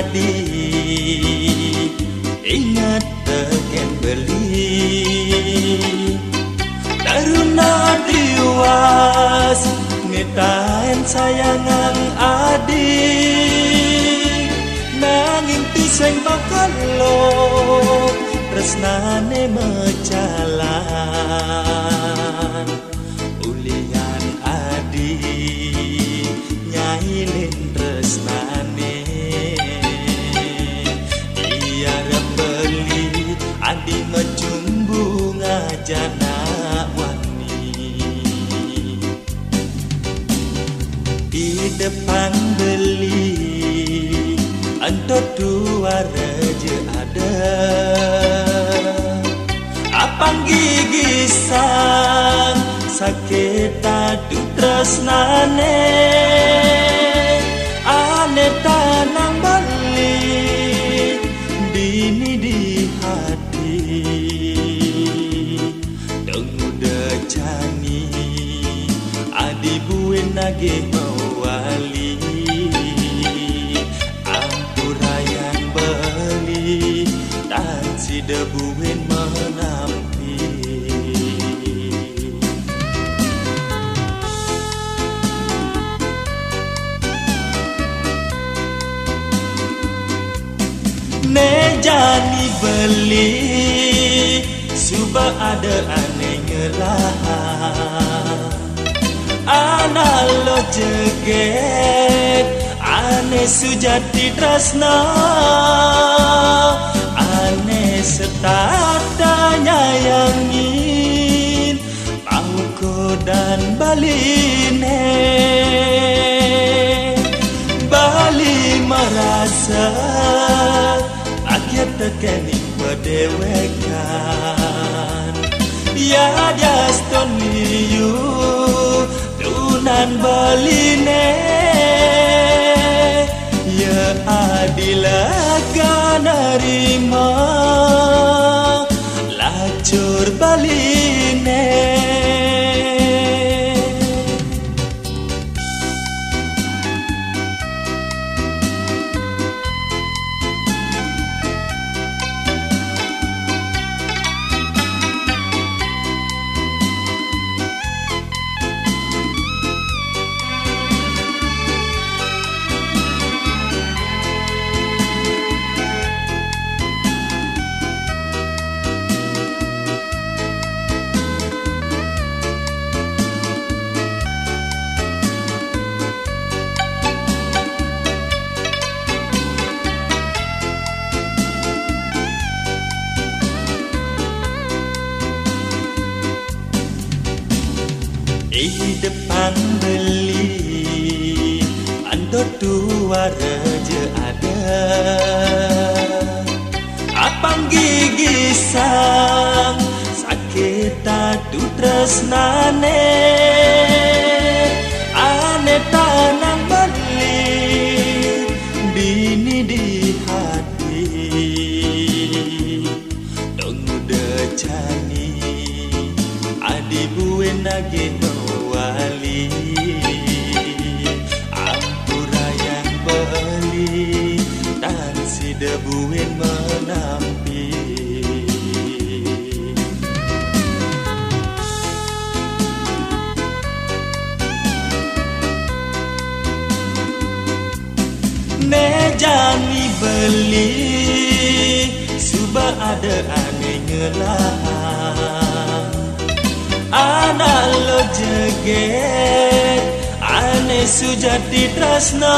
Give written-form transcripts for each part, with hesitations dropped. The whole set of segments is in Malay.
adi ingat teken beli taruna diwas ngetain sayangang adi nanging piseng bakal lo tresnane mecalan ulian adi nyailin tresnane iya rebeli adi ngejumbu ngajana wani di depan beli antot dua raja ada apang gigisan sakit adu tresnane ane tanang balik dini di hati denguda cani adi buin nage mawali ampurayan beli dan si debuin menampi nejani beli suba ada aneh ngelah ana lo jeget aneh sujati tresna aneh setata nyayangin pauko dan baline bali merasa akhir tekening berdewekan ya jaston liu tunan baline ya adilaga narima lacur baline di depan beli andot dua raja ada apang gigisan sakit adu tresnane ane tanang beli dini di hati denguda cani adi buin nage wali ampurayan beli dan si debuin menampi nejani beli suba ada aneh ngelah ana lo jeget ane sujati tresna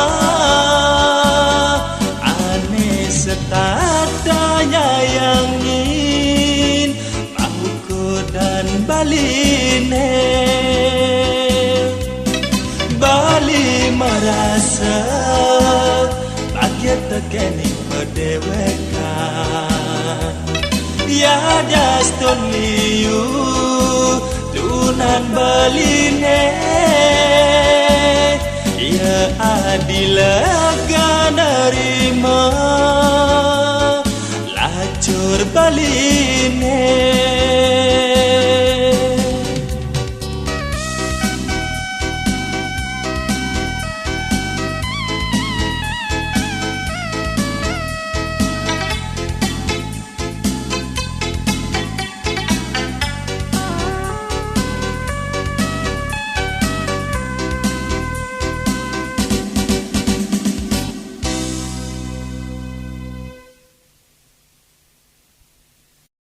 ane setata nyayangin pauko dan baline bali merasa bahagia tekening berdewekan ya jaston liu tunan baline ya adilaga narima lacur baline